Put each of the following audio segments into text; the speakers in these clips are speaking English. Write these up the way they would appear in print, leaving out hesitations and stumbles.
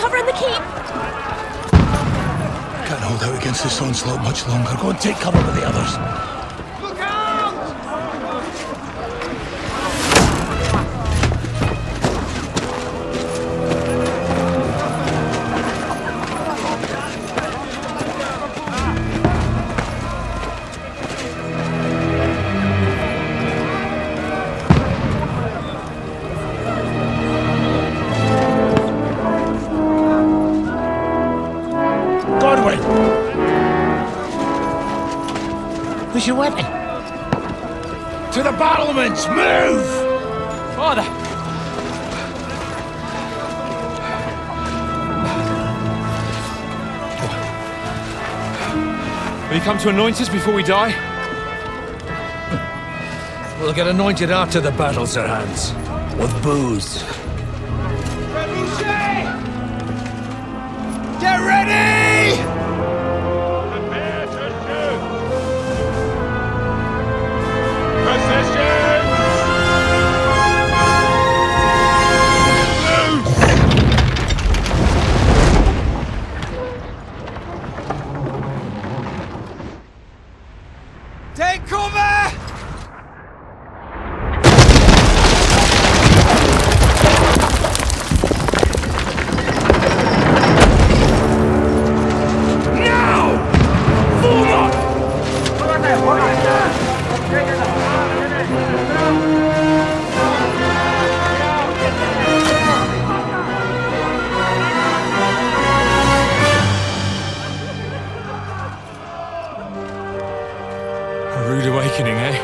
cover in the keep. Can't hold out against this onslaught much longer. Go and take cover with the others. Look out! Where's your weapon? To the battlements! Move! Father! Will you come to anoint us before we die? We'll get anointed after the battles are hands. With booze. Get ready! Prepare to shoot! Positions! Take cover! A rude awakening, eh?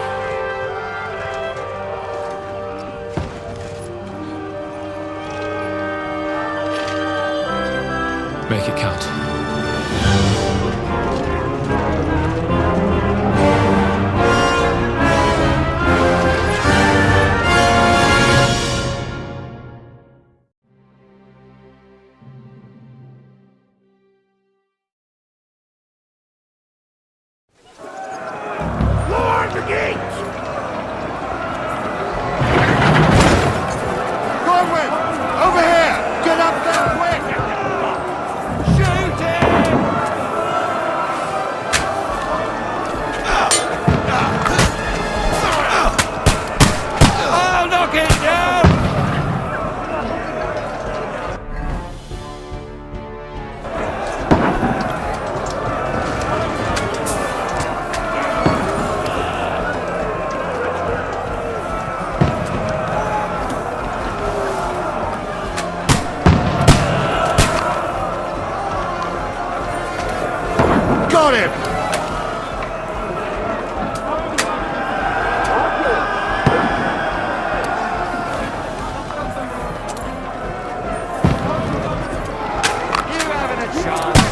Make it count. Lower the gates! Corwin! Over here! Get up there quick! Shoot him! I'll knock it down! Got him! You having a chance?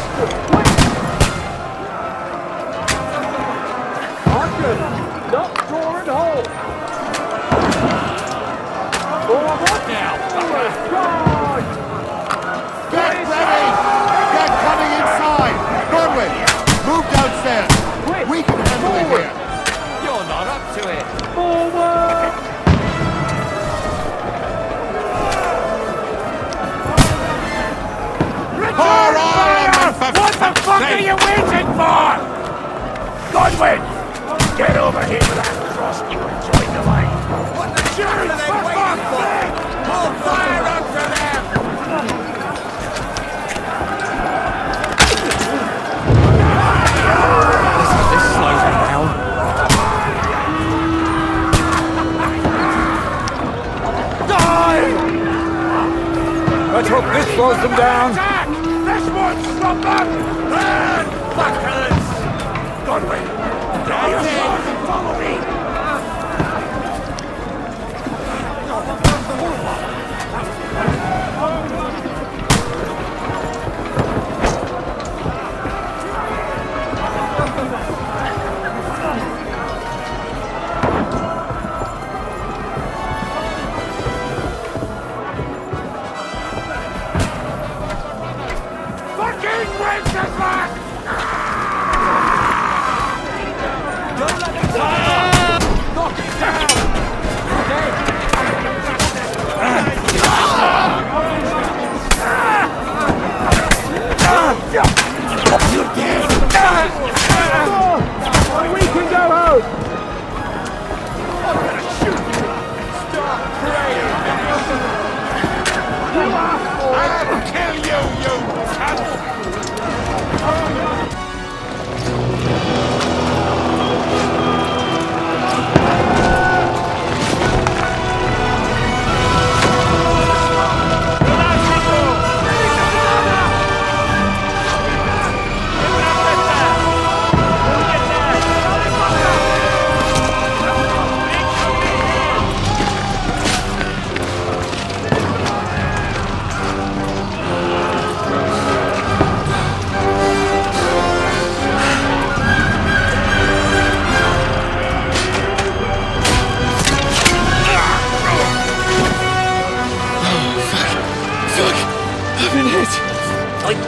Get ready! Get coming inside! Corwin! Move downstairs! We can handle it here! You're not up to it. Pour on! What the fuck are you waiting for? Godwin! Get over here with that crossbow and join the line. What the shit are they waiting for? Pull fire onto them! This slows me down. Die! Let's hope this slows them down. Attack! This won't stop them! Run! Fuckers! Godwin! Draw your sword and follow me! Fucking Wenceslas! Don't let him die! Knock it down! You're dead! We can go home! I'm gonna shoot you! Stop praying! I'll kill you, you cunt!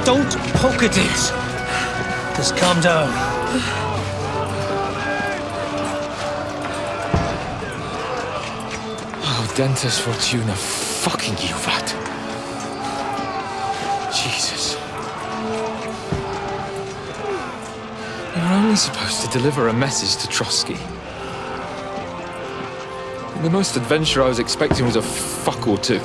Don't poke at it. Just calm down. Oh, Dentes Fortuna, fucking you, vat. Jesus. You're only supposed to deliver a message to Trotsky. And the most adventure I was expecting was a fuck or two.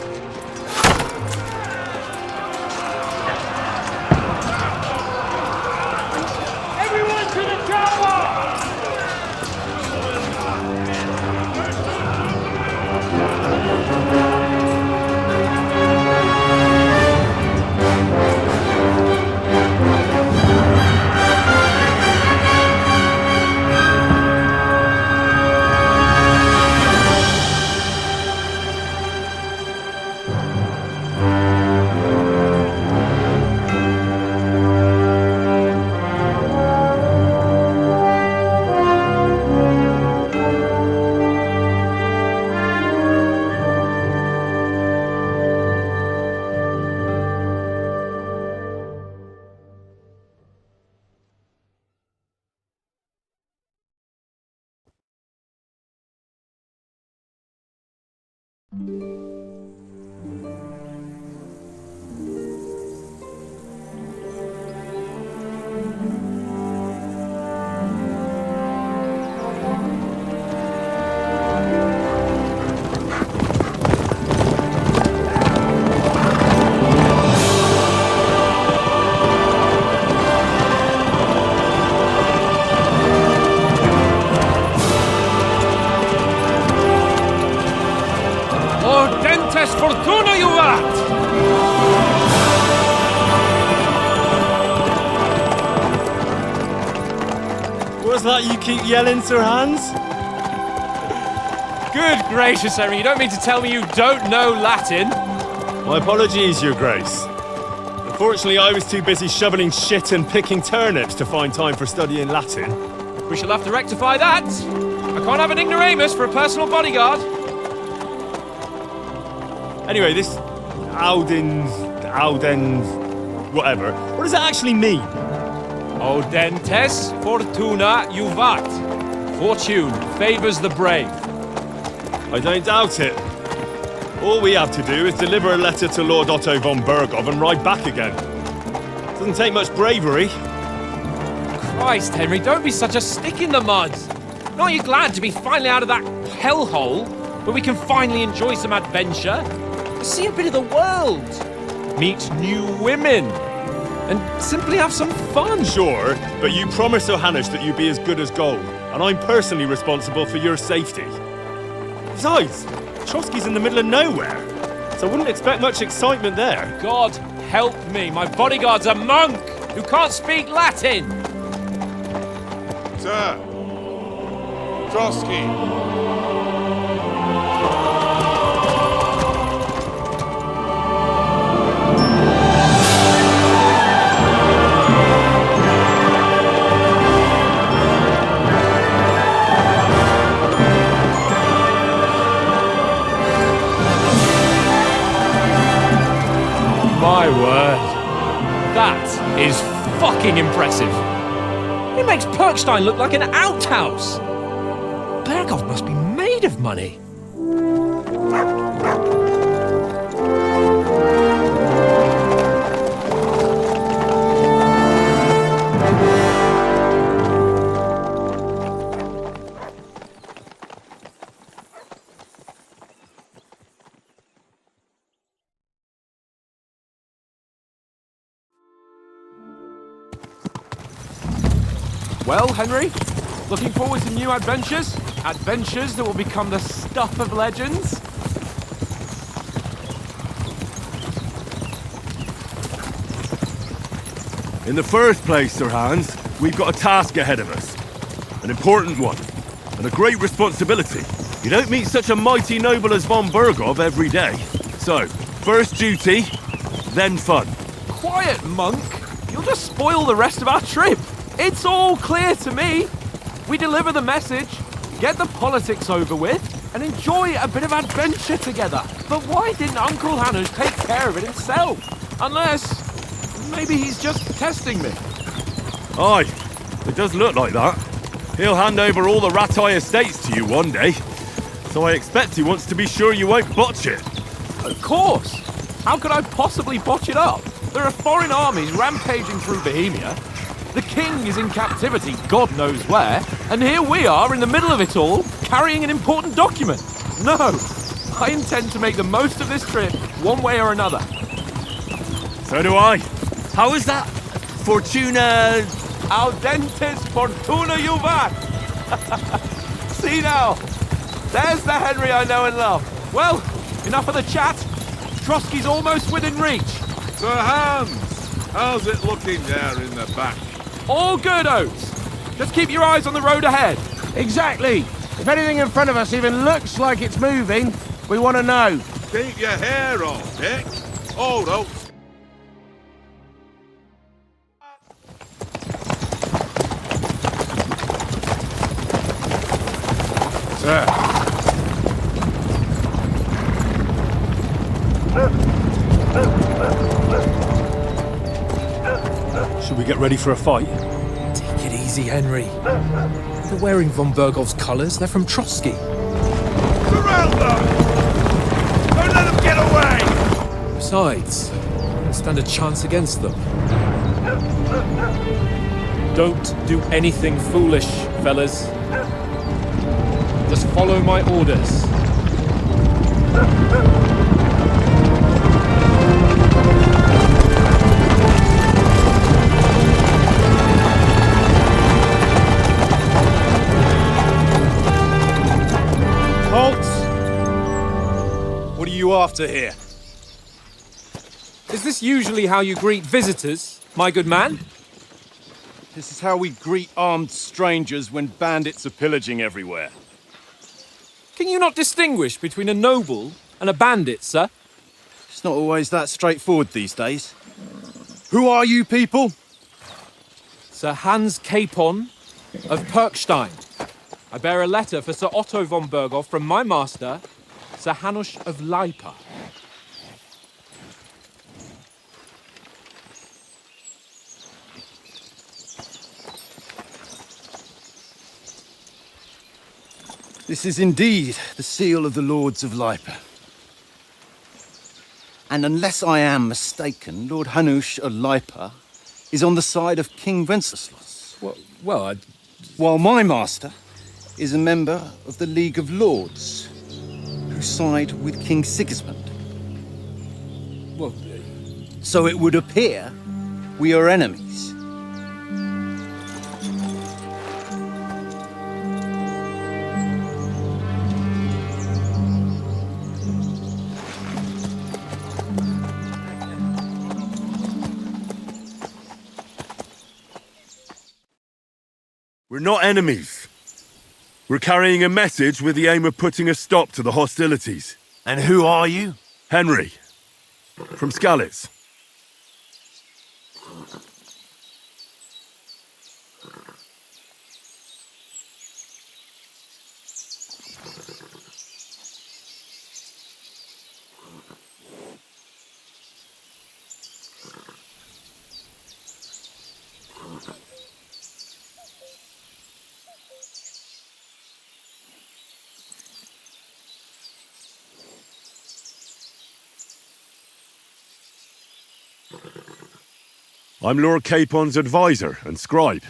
Fortuna, you vat! What's that you keep yelling, Sir Hans? Good gracious, Henry, you don't mean to tell me you don't know Latin? My apologies, Your Grace. Unfortunately, I was too busy shoveling shit and picking turnips to find time for studying Latin. We shall have to rectify that. I can't have an ignoramus for a personal bodyguard. Anyway, this Audens, whatever. What does that actually mean? Audentes fortuna juvat. Fortune favors the brave. I don't doubt it. All we have to do is deliver a letter to Lord Otto von Bergov and ride back again. Doesn't take much bravery. Christ, Henry, don't be such a stick in the mud. Aren't you glad to be finally out of that hellhole where we can finally enjoy some adventure? See a bit of the world, meet new women, and simply have some fun. Sure, but you promised Johannes that you'd be as good as gold, and I'm personally responsible for your safety. Besides, Trotsky's in the middle of nowhere, so I wouldn't expect much excitement there. God help me, my bodyguard's a monk who can't speak Latin. Sir, Trotsky. My word. That is fucking impressive. It makes Perkstein look like an outhouse. Bergov must be made of money. Well, Henry, looking forward to new adventures? Adventures that will become the stuff of legends? In the first place, Sir Hans, we've got a task ahead of us. An important one, and a great responsibility. You don't meet such a mighty noble as von Bergov every day. So, first duty, then fun. Quiet, monk! You'll just spoil the rest of our trip. It's all clear to me. We deliver the message, get the politics over with, and enjoy a bit of adventure together. But why didn't Uncle Hanush take care of it himself? Unless, maybe he's just testing me. Aye, it does look like that. He'll hand over all the Ratai estates to you one day. So I expect he wants to be sure you won't botch it. Of course! How could I possibly botch it up? There are foreign armies rampaging through Boêmia. The king is in captivity, God knows where, and here we are in the middle of it all, carrying an important document. No, I intend to make the most of this trip, one way or another. So do I. How is that? Fortuna... Audentes fortuna juvat! See now, there's the Henry I know and love. Well, enough of the chat. Trotsky's almost within reach. Sir Hans, how's it looking there in the back? All good, Oates. Just keep your eyes on the road ahead. Exactly. If anything in front of us even looks like it's moving, we want to know. Keep your hair on, Dick. Hold up. Sir. Should we get ready for a fight? Take it easy, Henry. They're wearing von Bergov's colours. They're from Trotsky. Surround them! Don't let them get away! Besides, I don't stand a chance against them. Don't do anything foolish, fellas. Just follow my orders. Halt! What are you after here? Is this usually how you greet visitors, my good man? This is how we greet armed strangers when bandits are pillaging everywhere. Can you not distinguish between a noble and a bandit, sir? It's not always that straightforward these days. Who are you people? Sir Hans Capon of Perkstein. I bear a letter for Sir Otto von Bergov from my master, Sir Hanush of Lipa. This is indeed the seal of the Lords of Lipa. And unless I am mistaken, Lord Hanush of Lipa is on the side of King Wenceslas. Well, While my master is a member of the League of Lords, who side with King Sigismund. well, So it would appear we are enemies. We're not enemies. We're carrying a message with the aim of putting a stop to the hostilities. And who are you? Henry, from Skalitz. I'm Lord Capon's advisor and scribe,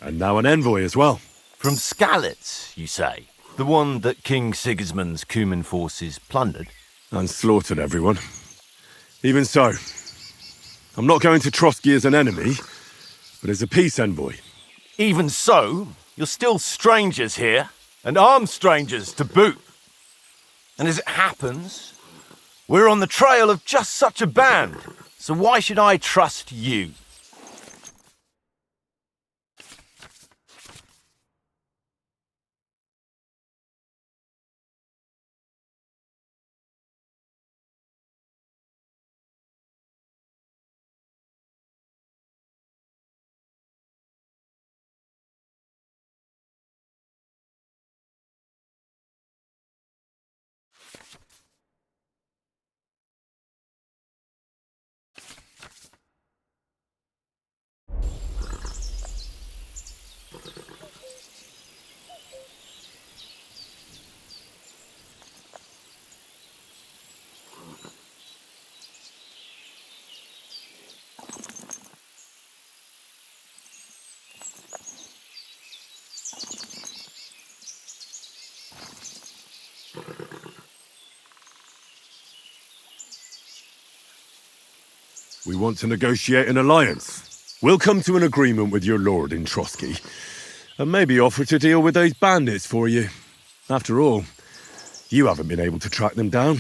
and now an envoy as well. From Skalitz, you say? The one that King Sigismund's Cuman forces plundered? And slaughtered everyone. Even so, I'm not going to Trotsky as an enemy, but as a peace envoy. Even so, you're still strangers here, and armed strangers to boot. And as it happens, we're on the trail of just such a band, so why should I trust you? We want to negotiate an alliance. We'll come to an agreement with your lord in Trotsky, and maybe offer to deal with those bandits for you. After all, you haven't been able to track them down,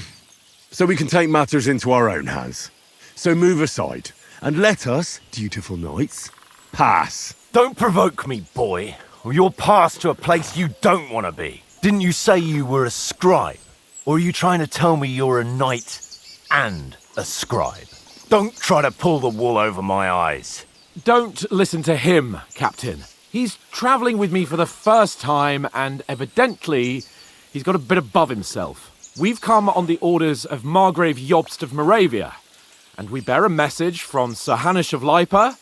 so we can take matters into our own hands. So move aside, and let us, dutiful knights, pass. Don't provoke me, boy, or you'll pass to a place you don't want to be. Didn't you say you were a scribe? Or are you trying to tell me you're a knight and a scribe? Don't try to pull the wool over my eyes. Don't listen to him, Captain. He's travelling with me for the first time, and evidently, he's got a bit above himself. We've come on the orders of Margrave Jobst of Moravia, and we bear a message from Sir Hanush of Lipa,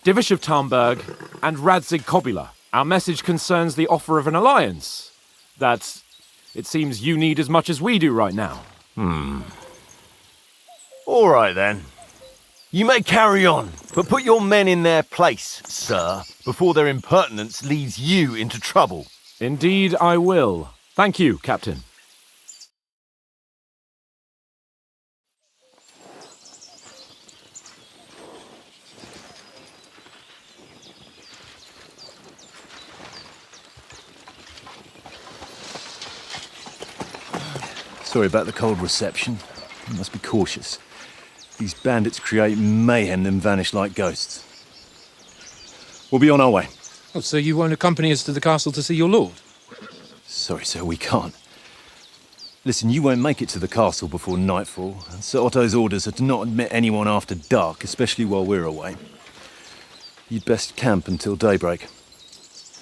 Divish of Tarnberg, and Radzig Kobila. Our message concerns the offer of an alliance that it seems you need as much as we do right now. All right, then. You may carry on, but put your men in their place, sir, before their impertinence leads you into trouble. Indeed, I will. Thank you, Captain. Sorry about the cold reception. You must be cautious. These bandits create mayhem, then vanish like ghosts. We'll be on our way. Oh, so you won't accompany us to the castle to see your lord? Sorry, sir, we can't. Listen, you won't make it to the castle before nightfall. Sir Otto's orders are to not admit anyone after dark, especially while we're away. You'd best camp until daybreak.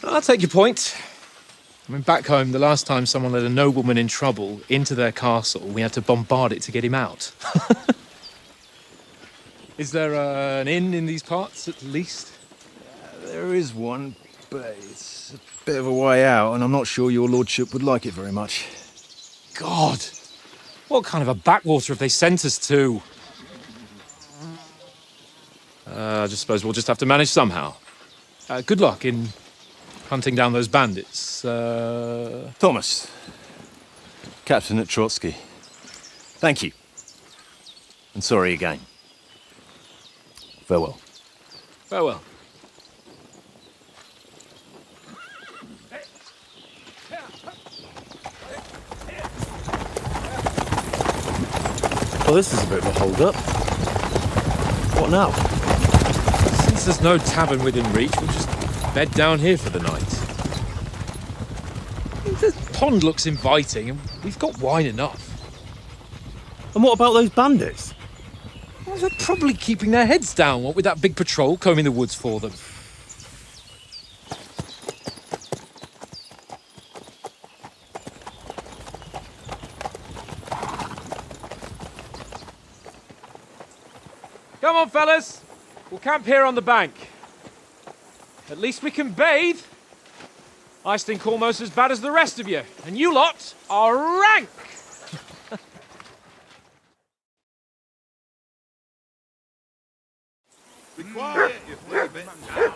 I'll take your point. I mean, back home, the last time someone let a nobleman in trouble into their castle, we had to bombard it to get him out. Is there an inn in these parts, at least? There is one, but it's a bit of a way out, and I'm not sure your lordship would like it very much. God! What kind of a backwater have they sent us to? I just suppose we'll just have to manage somehow. Good luck in hunting down those bandits. Thomas, Captain at Trotsky. Thank you. And sorry again. Farewell. Farewell. Well, this is a bit of a hold-up. What now? Since there's no tavern within reach, we'll just bed down here for the night. The pond looks inviting, and we've got wine enough. And what about those bandits? Well, they're probably keeping their heads down, what with that big patrol combing the woods for them. Come on, fellas. We'll camp here on the bank. At least we can bathe. I stink almost as bad as the rest of you, and you lot are rank! Be quiet, you flea bit down.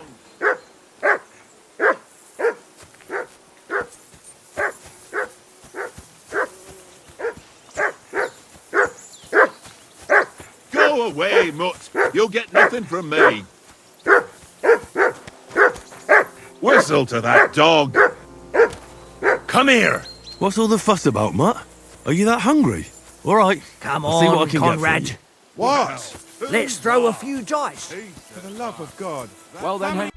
Go away, mutt. You'll get nothing from me. Whistle to that dog! Come here! What's all the fuss about, Mutt? Are you that hungry? All right. Come I'll see what I on, can Conrad. get for you. What? Let's throw a few dice. For the love of God. Well then, How many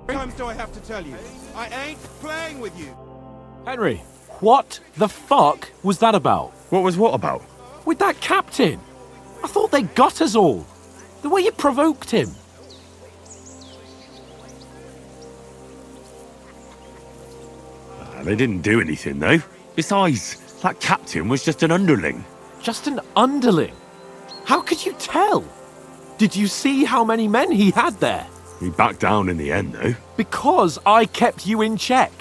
times do I have to tell you? I ain't playing with you. Henry, what the fuck was that about? What was what about? With that captain? I thought they got us all. The way you provoked him. They didn't do anything, though. Besides, that captain was just an underling. Just an underling? How could you tell? Did you see how many men he had there? He backed down in the end, though. Because I kept you in check.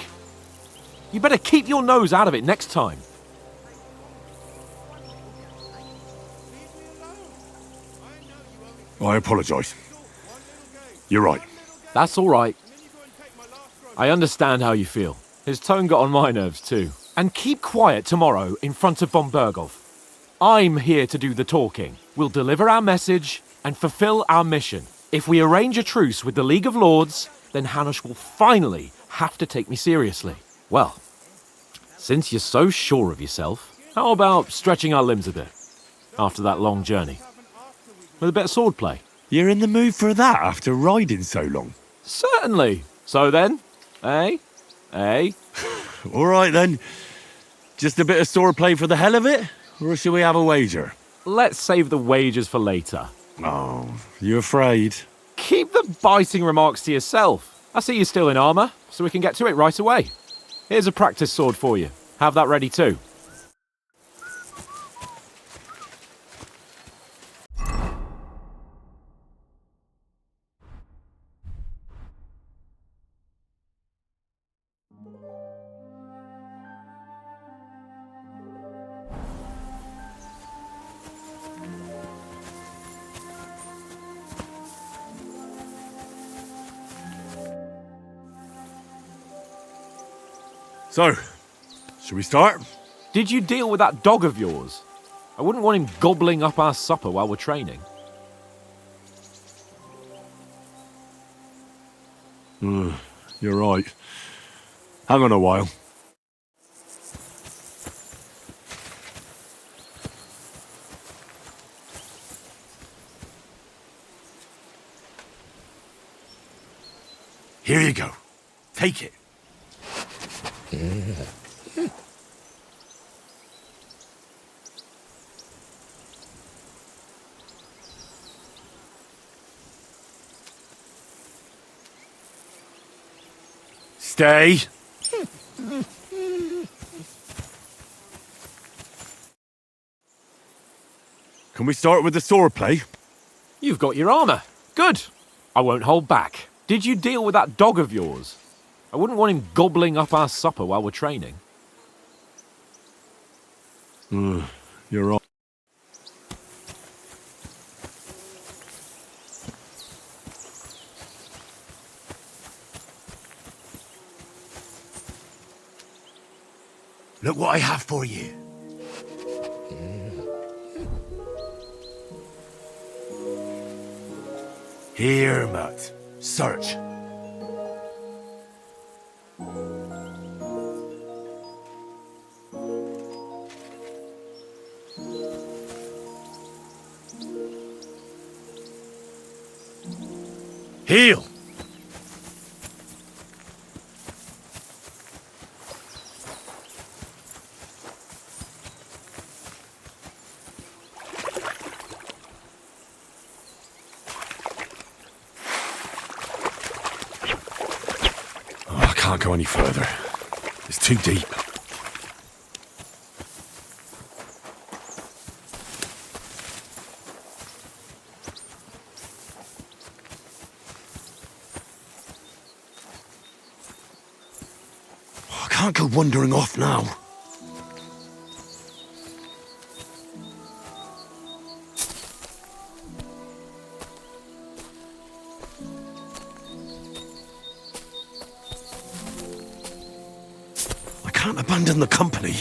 You better keep your nose out of it next time. I apologise. You're right. That's all right. I understand how you feel. His tone got on my nerves too. And keep quiet tomorrow in front of von Berghoff. I'm here to do the talking. We'll deliver our message and fulfill our mission. If we arrange a truce with the League of Lords, then Hanush will finally have to take me seriously. Well, since you're so sure of yourself, how about stretching our limbs a bit after that long journey? With a bit of swordplay. You're in the mood for that after riding so long? Certainly. So then, eh? Eh? All right then. Just a bit of swordplay for the hell of it? Or shall we have a wager? Let's save the wagers for later. Oh, you afraid? Keep the biting remarks to yourself. I see you're still in armour, so we can get to it right away. Here's a practice sword for you. Have that ready too. So, shall we start? Did you deal with that dog of yours? I wouldn't want him gobbling up our supper while we're training. You're right. Hang on a while. Here you go. Take it. Stay. Can we start with the swordplay? You've got your armour. Good. I won't hold back. Did you deal with that dog of yours? I wouldn't want him gobbling up our supper while we're training. You're right. Look what I have for you. Here, Matt. Search. Heal! I can't go any further. It's too deep. I can't go wandering off now. I can't abandon the company.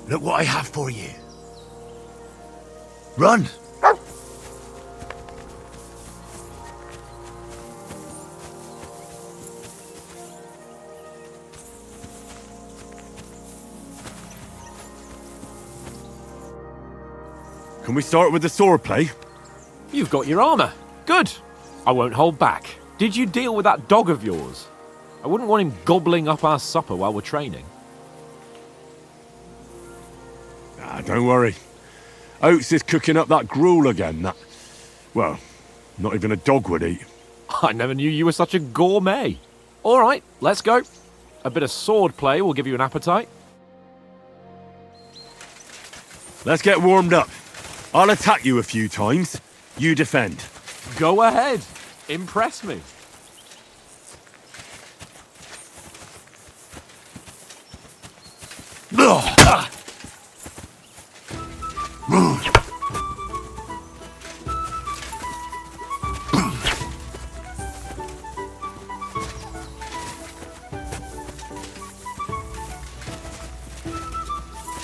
Look what I have for you. Run! Can we start with the swordplay? You've got your armor. Good. I won't hold back. Did you deal with that dog of yours? I wouldn't want him gobbling up our supper while we're training. Don't worry. Oates is cooking up that gruel again, that... well, not even a dog would eat. I never knew you were such a gourmet. All right, let's go. A bit of sword play will give you an appetite. Let's get warmed up. I'll attack you a few times. You defend. Go ahead. Impress me.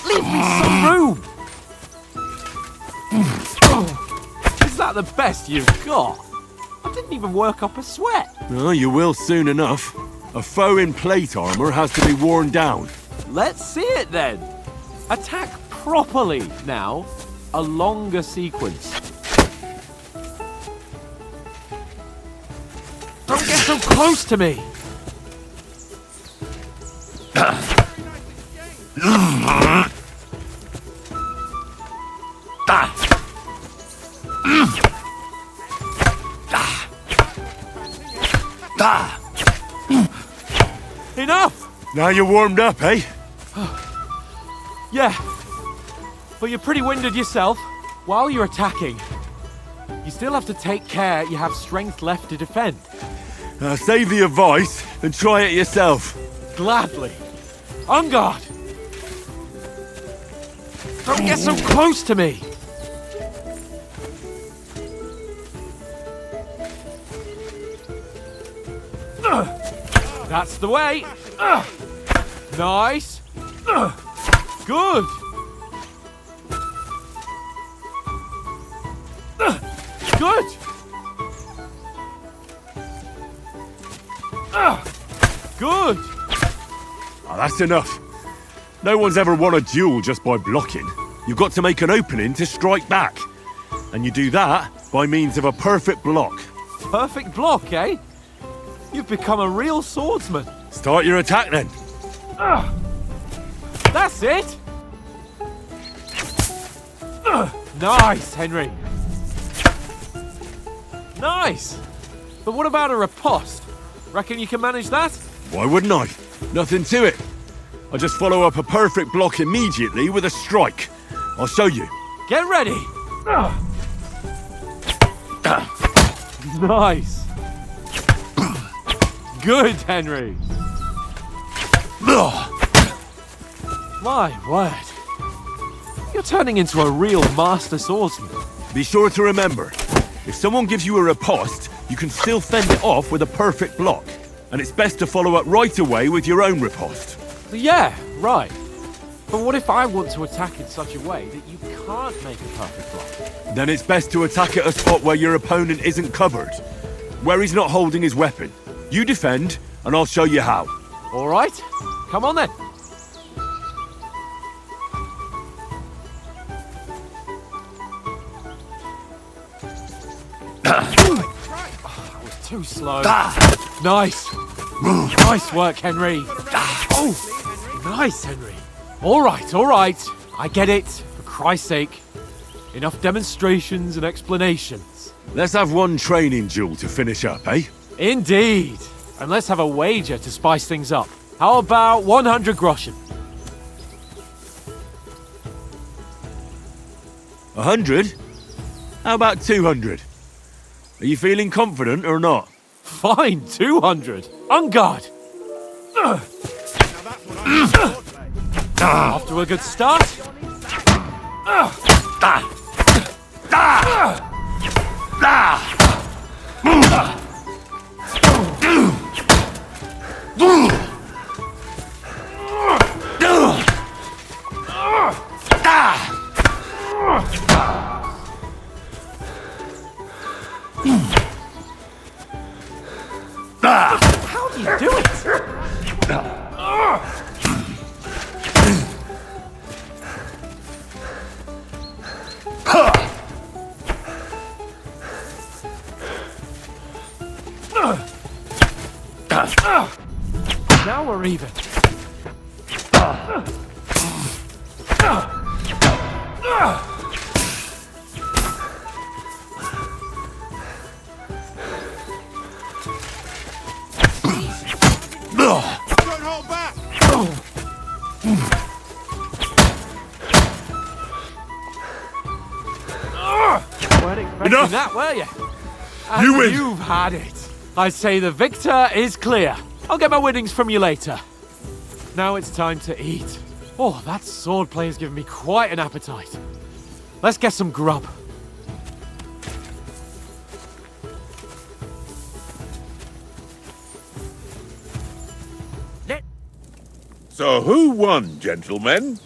Leave me some room! Is that the best you've got? I didn't even work up a sweat. Oh, you will soon enough. A foe in plate armor has to be worn down. Let's see it then. Attack properly now. A longer sequence. Don't get so close to me! Enough! Now you're warmed up, eh? Yeah. But you're pretty winded yourself. While you're attacking, you still have to take care you have strength left to defend. Save the advice and try it yourself. Gladly. On guard! Don't get so close to me! That's the way! Nice! Good! Good! Good! Oh, that's enough. No one's ever won a duel just by blocking. You've got to make an opening to strike back. And you do that by means of a perfect block. Perfect block, eh? You've become a real swordsman. Start your attack then. That's it! Nice, Henry. Nice! But what about a riposte? Reckon you can manage that? Why wouldn't I? Nothing to it. I just follow up a perfect block immediately with a strike. I'll show you. Get ready! Nice! good, Henry. My word. You're turning into a real master swordsman. Be sure to remember, if someone gives you a riposte, you can still fend it off with a perfect block. And it's best to follow up right away with your own riposte. Yeah, right. But what if I want to attack in such a way that you can't make a perfect block? Then it's best to attack at a spot where your opponent isn't covered. Where he's not holding his weapon. You defend, and I'll show you how. All right. Come on then. I was too slow. Nice. Nice work, Henry. Oh, nice, Henry. All right. I get it. For Christ's sake. Enough demonstrations and explanations. Let's have one training duel to finish up, eh? Indeed. And let's have a wager to spice things up. How about 100 groschen? 100? How about 200? Are you feeling confident or not? Fine, 200. On guard. Off to a good start. How do you do it? Now we're even. Don't hold back! Weren't expecting Enough. that, were you? And You win. You've had it. I say the victor is clear. I'll get my winnings from you later. Now it's time to eat. Oh, that swordplay has given me quite an appetite. Let's get some grub. So who won, gentlemen?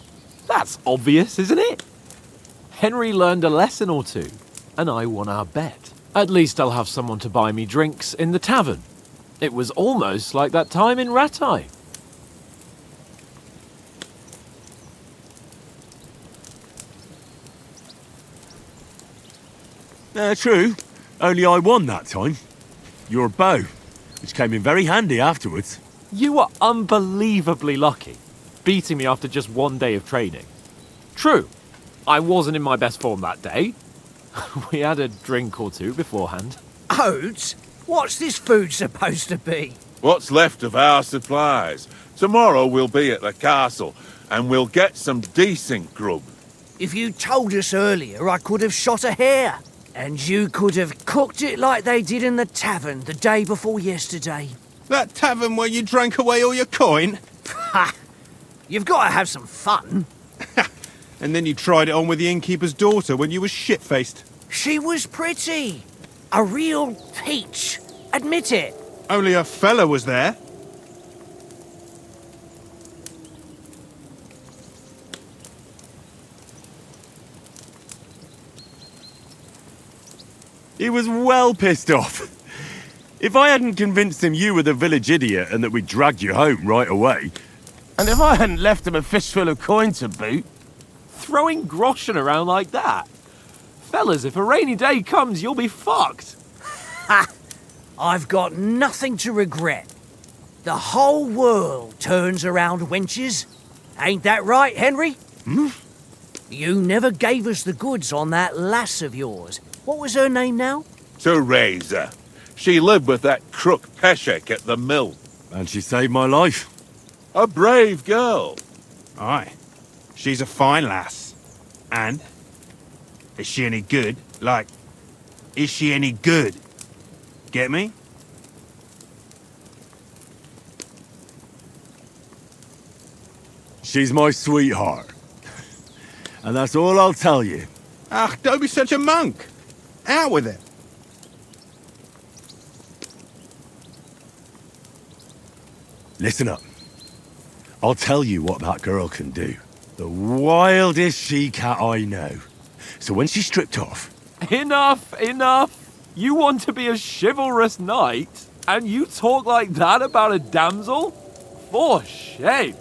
That's obvious, isn't it? Henry learned a lesson or two, and I won our bet. At least I'll have someone to buy me drinks in the tavern. It was almost like that time in Rattay. True. Only I won that time. Your bow, which came in very handy afterwards. You were unbelievably lucky, beating me after just one day of training. True, I wasn't in my best form that day. We had a drink or two beforehand. Oats? What's this food supposed to be? What's left of our supplies. Tomorrow we'll be at the castle, and we'll get some decent grub. If you told us earlier, I could have shot a hare. And you could have cooked it like they did in the tavern the day before yesterday. That tavern where you drank away all your coin? Ha! You've got to have some fun. And then you tried it on with the innkeeper's daughter when you were shit-faced. She was pretty. A real peach. Admit it. Only a fella was there. He was well pissed off. If I hadn't convinced him you were the village idiot and that we dragged you home right away... And if I hadn't left him a fistful of coin to boot... Throwing groschen around like that? Fellas, if a rainy day comes, you'll be fucked. Ha! I've got nothing to regret. The whole world turns around wenches. Ain't that right, Henry? Hmm? You never gave us the goods on that lass of yours. What was her name now? Teresa. She lived with that crook Peshek at the mill. And she saved my life. A brave girl. Aye. She's a fine lass. And? Is she any good? Like, is she any good? Get me? She's my sweetheart. And that's all I'll tell you. Ah, don't be such a monk. Out with it. Listen up. I'll tell you what that girl can do. The wildest she-cat I know. So when she's stripped off... Enough, enough! You want to be a chivalrous knight, and you talk like that about a damsel? For shame!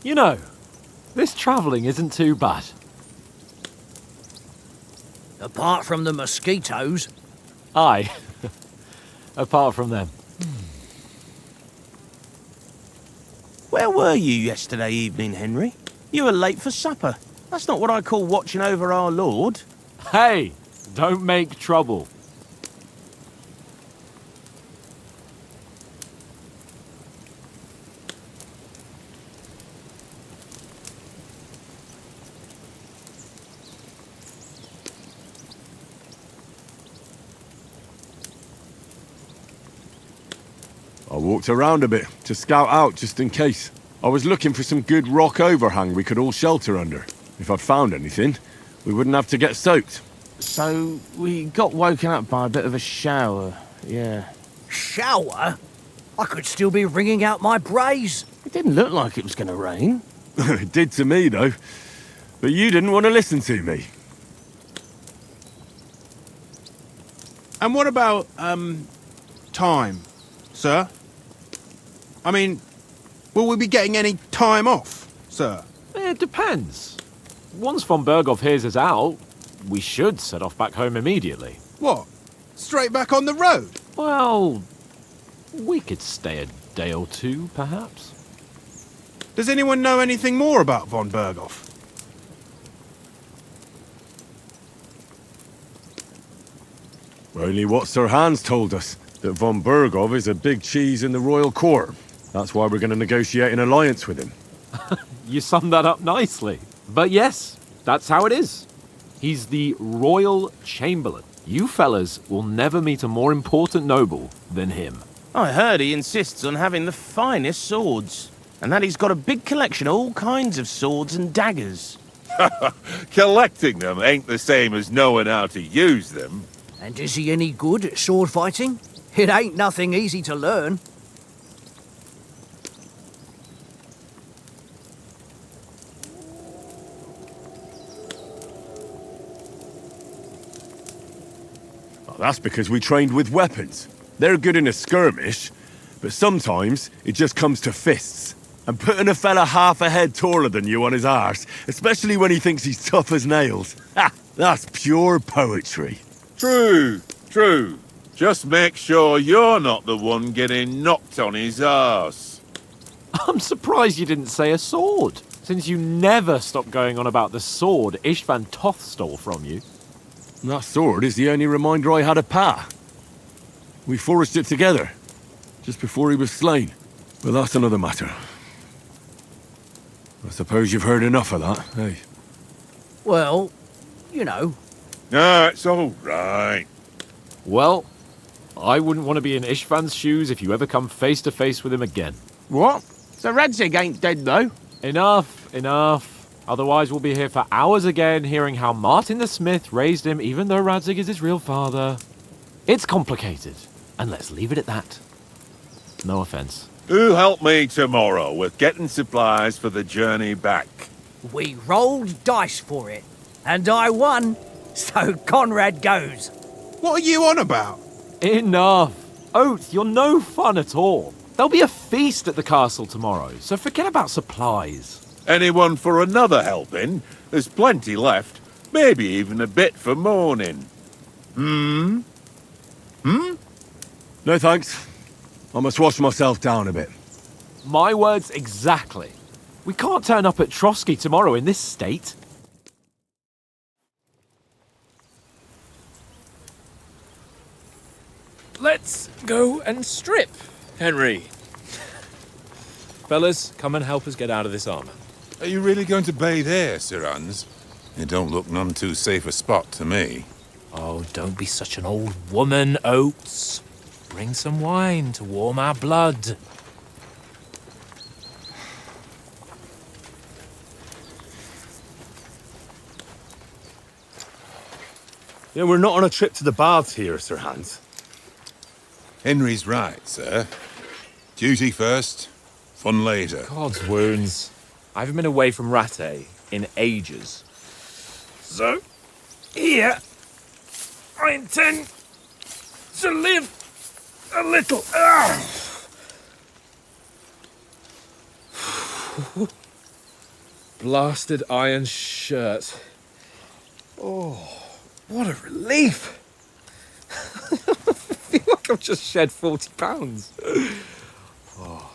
You know, this travelling isn't too bad. Apart from the mosquitoes. Aye. Apart from them. Where were you yesterday evening, Henry? You were late for supper. That's not what I call watching over our Lord. Hey, don't make trouble. I walked around a bit to scout out just in case. I was looking for some good rock overhang we could all shelter under. If I'd found anything, we wouldn't have to get soaked. So, we got woken up by a bit of a shower, yeah. Shower? I could still be wringing out my brays. It didn't look like it was going to rain. It did to me, though. But you didn't want to listen to me. And what about, time, sir? I mean, will we be getting any time off, sir? It depends. Once von Berghoff hears us out, we should set off back home immediately. What? Straight back on the road? Well, we could stay a day or two, perhaps. Does anyone know anything more about von Berghoff? Only what Sir Hans told us, that von Berghoff is a big cheese in the royal court. That's why we're going to negotiate an alliance with him. You summed that up nicely. But yes, that's how it is. He's the royal chamberlain. You fellas will never meet a more important noble than him. I heard he insists on having the finest swords, and that he's got a big collection of all kinds of swords and daggers. Collecting them ain't the same as knowing how to use them. And is he any good at sword fighting? It ain't nothing easy to learn. Well, that's because we trained with weapons. They're good in a skirmish, but sometimes it just comes to fists. And putting a fella half a head taller than you on his arse, especially when he thinks he's tough as nails, ha! That's pure poetry. True, true. Just make sure you're not the one getting knocked on his arse. I'm surprised you didn't say a sword, since you never stop going on about the sword Ishvan Toth stole from you. That sword is the only reminder I had of Pa. We forged it together, just before he was slain. But that's another matter. I suppose you've heard enough of that, eh? Well, you know. No, it's all right. Well, I wouldn't want to be in Ishvan's shoes if you ever come face to face with him again. What? So Radzig ain't dead, though? Enough, enough. Otherwise we'll be here for hours again hearing how Martin the Smith raised him even though Radzig is his real father. It's complicated, and let's leave it at that. No offense. Who'll help me tomorrow with getting supplies for the journey back? We rolled dice for it, and I won, so Conrad goes. What are you on about? Enough. Oath, you're no fun at all. There'll be a feast at the castle tomorrow, so forget about supplies. Anyone for another helping? There's plenty left. Maybe even a bit for morning. Hmm? No thanks. I must wash myself down a bit. My words exactly. We can't turn up at Trotsky tomorrow in this state. Let's go and strip, Henry. Fellas, come and help us get out of this armor. Are you really going to bathe here, Sir Hans? It don't look none too safe a spot to me. Oh, don't be such an old woman, Oates. bring some wine to warm our blood. Yeah, we're not on a trip to the baths here, Sir Hans. Henry's right, sir. Duty first, fun later. God's wounds. I haven't been away from Rattay in ages. So, here, I intend to live a little. Blasted iron shirt. Oh. What a relief! I feel like I've just shed 40 pounds. Oh.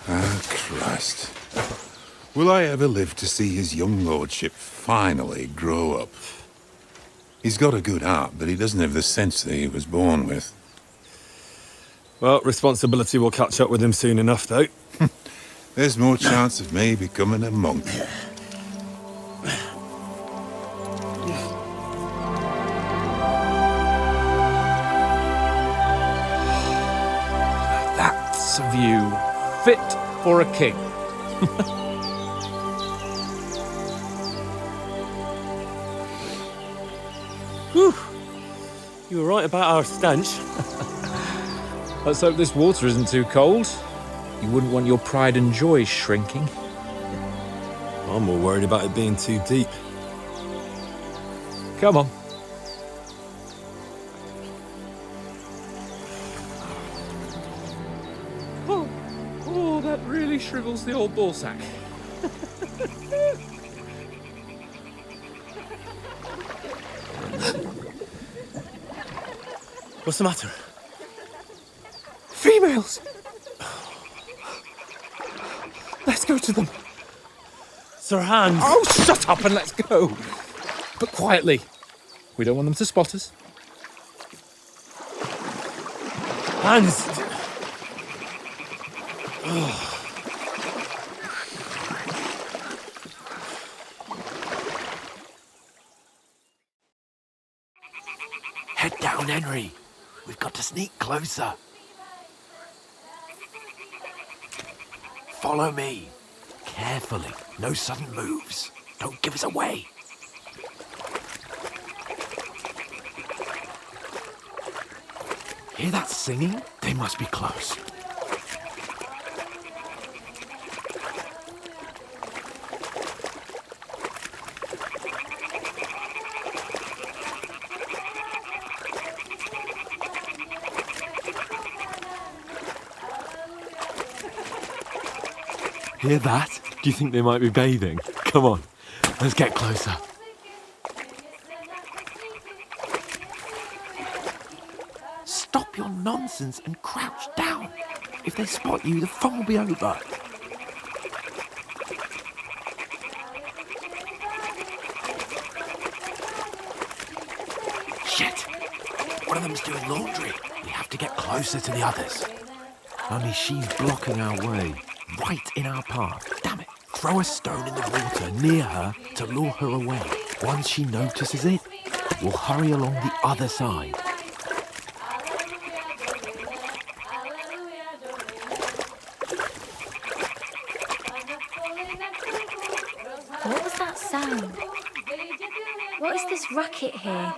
Ah, Christ. Will I ever live to see his young lordship finally grow up? He's got a good heart, but he doesn't have the sense that he was born with. Well, responsibility will catch up with him soon enough, though. There's more chance of me becoming a monk. That's a view fit for a king. Whew. You were right about our stench. Let's hope this water isn't too cold. You wouldn't want your pride and joy shrinking. I'm more worried about it being too deep. Come on. Oh, that really shrivels the old ball sack. What's the matter? Females! Let's go to them. Sir Hans! Oh, shut up and let's go. But quietly. We don't want them to spot us. Hans! Head down, Henry. We've got to sneak closer. Follow me. Carefully. No sudden moves. Don't give us away. Hear that singing? They must be close. Hear that? Do you think they might be bathing? Come on, let's get closer. Stop your nonsense and crouch down. If they spot you, the fun will be over. Shit! One of them's doing laundry. We have to get closer to the others. Only she's blocking our way. Right in our path. Damn it. Throw a stone in the water near her to lure her away. Once she notices it, we'll hurry along the other side. What was that sound? What is this racket here?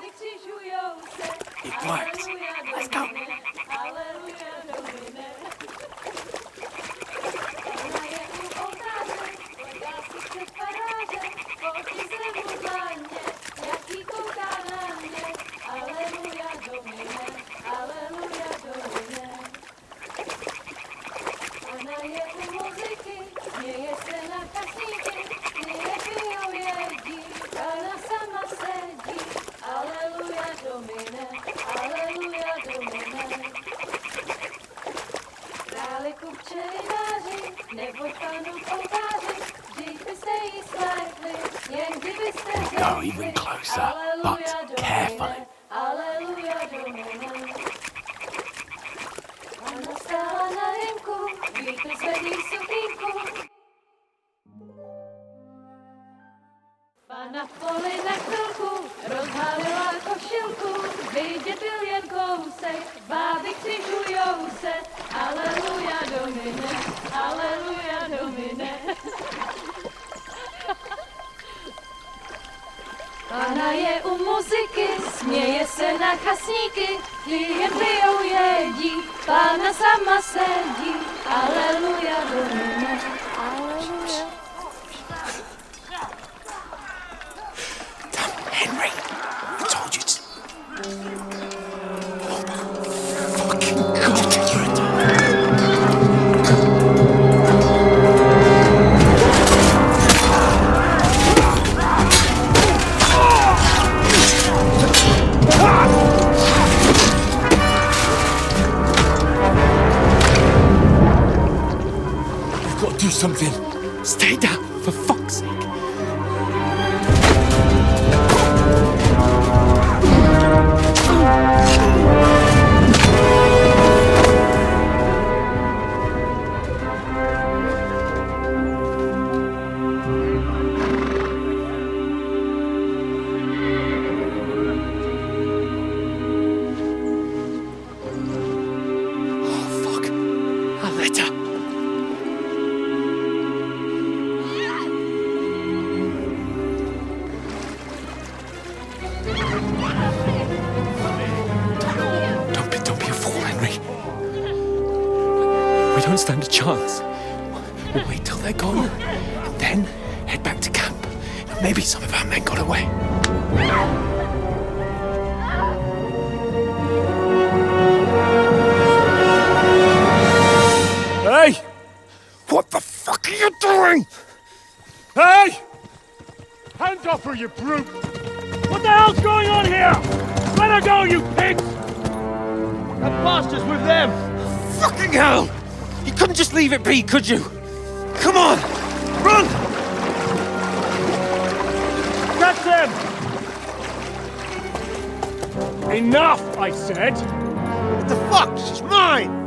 It worked. Let's go. We'll go even closer, but carefully. Na poli na chvilku rozhalila košilku, vidět byl jen kousek, báby křižujou se, aleluja domine, aleluja domine. Pána je u muziky, směje se na chasníky, jen pijou jedí, pána sama sedí, aleluja domine, aleluja. Henry, I told you to... Fucking God, you're a You've got to do something. Stay down, for fuck's sake. Don't stand a chance. We'll wait till they're gone, and then head back to camp. Maybe some of our men got away. Hey! What the fuck are you doing? Hey! Hands off her, you brute! What the hell's going on here? Let her go, you pigs! That bastard's with them! Fucking hell! You couldn't just leave it be, could you? Come on! Run! Catch them! Enough, I said! What the fuck? She's mine!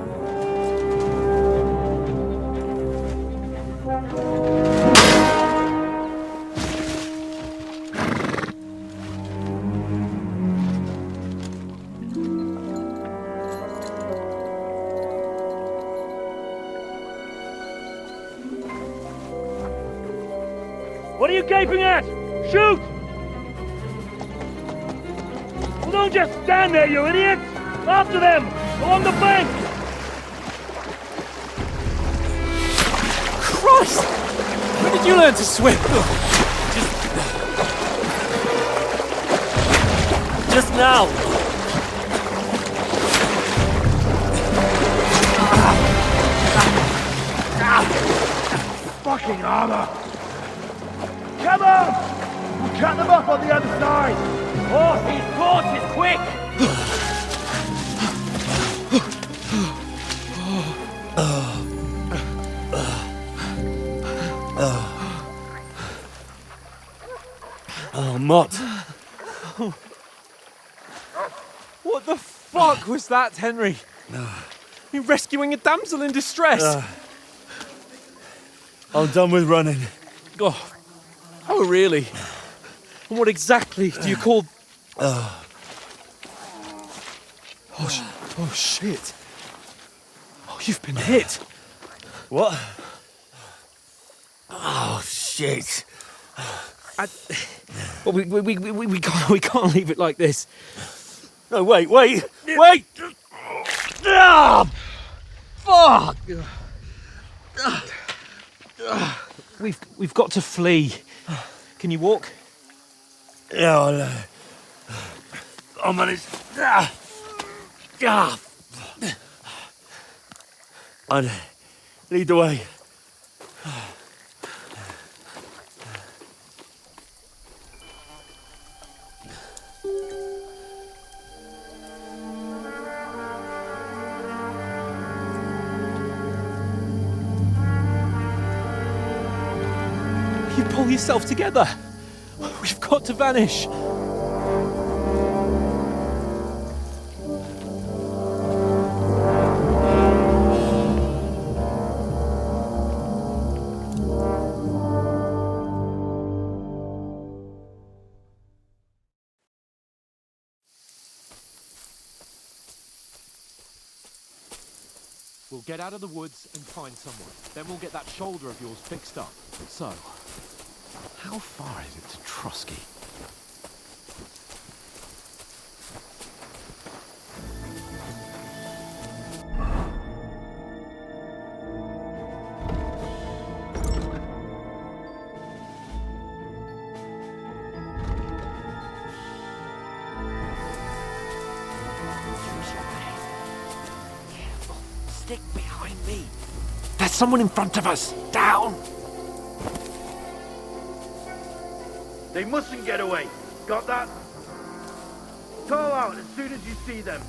What are you gaping at? Shoot! Well, don't just stand there, you idiots! After them! Along the bank! Christ! When did you learn to swim? Just now! Fucking armor! Come on! We'll cut them off on the other side! Oh, these torches, quick! Oh, Mott. What the fuck was that, Henry? You rescuing a damsel in distress? I'm done with running. Oh, really? And what exactly do you call... Oh, shit. Oh, you've been hit. What? Oh, shit. Well, we can't leave it like this. No, wait! Ah, fuck! We've got to flee. Can you walk? Yeah, I'll manage. I'd lead the way. You pull yourself together. We've got to vanish. get out of the woods and find someone. Then we'll get that shoulder of yours fixed up. So, how far is it to Trotsky? Stick behind me. There's someone in front of us. Down. They mustn't get away. Got that? Call out as soon as you see them.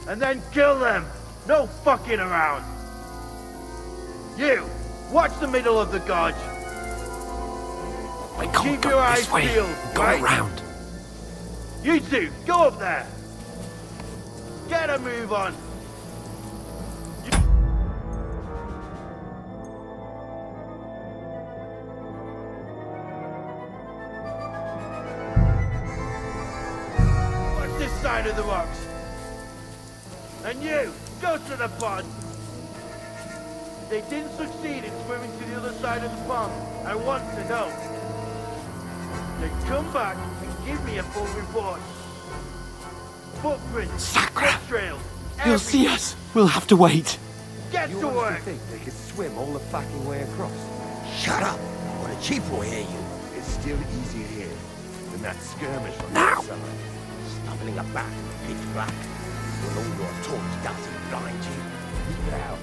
And then kill them. No fucking around. You, watch the middle of the gorge. We can't Keep go your eyes this way. peeled, Go right? around. You two, go up there. Get a move on. Watch this side of the rocks. And you, go to the pond. They didn't succeed in swimming to the other side of the pond. I want to know. Then come back and give me a full report. Footprints, foot trails, You'll see us. We'll have to wait. Get to work. think they could swim all the fucking way across? Shut up! What a cheap will hear you. It's still easier here than that skirmish from Now. the summer. Stumbling about in the pitch black. When all your torch doesn't blind you. Keep it out.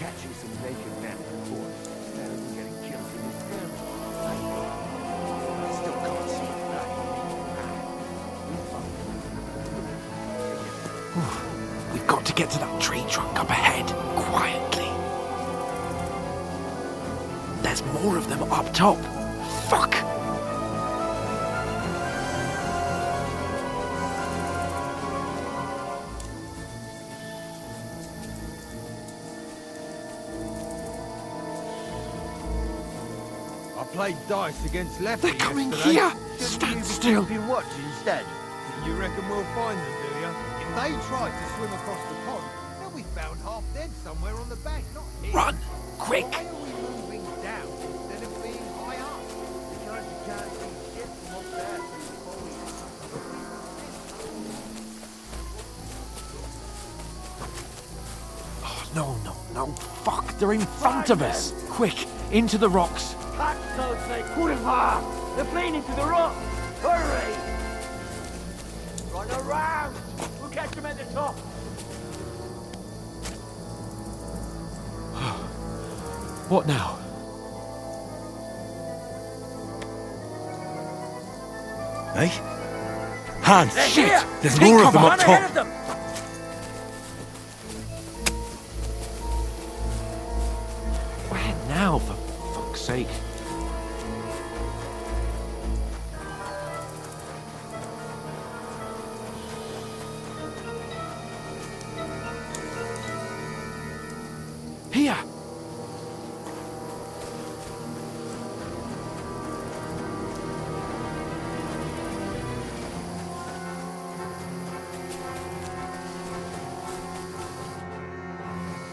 Catching some naked men before instead of getting killed in this skirmish. I still can't see it now. We've got to get to that tree trunk up ahead, quietly. There's more of them up top. Fuck! I played dice against lefties. They're coming yesterday. here! Shouldn't Stand you be still! keeping watch instead? You reckon we'll find them, do you? If they tried to swim across the pond, they'll be found half dead somewhere on the bank, not here. Run! Quick! Why are we moving down instead of being high up? Because you can't see shit from up there. Oh, no. Fuck, they're in front of us. Quick, into the rocks. Catch those, they couldn't far. They're playing into the rock. Hurry! Run around. We'll catch them at the top. What now? Eh? Hans! They're Shit! here. There's more of them up Run ahead top! of them. Where now, for fuck's sake? Here!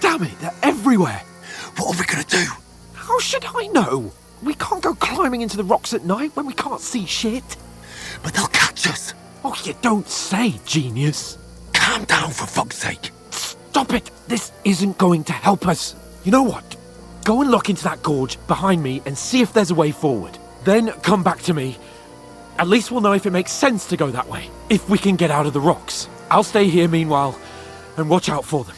Damn it, they're everywhere! What are we gonna do? How should I know? We can't go climbing into the rocks at night when we can't see shit. But they'll catch us. Oh, you don't say, genius. Calm down, for fuck's sake. Stop it! This isn't going to help us. You know what? Go and look into that gorge behind me and see if there's a way forward. Then come back to me. At least we'll know if it makes sense to go that way. If we can get out of the rocks. I'll stay here meanwhile and watch out for them.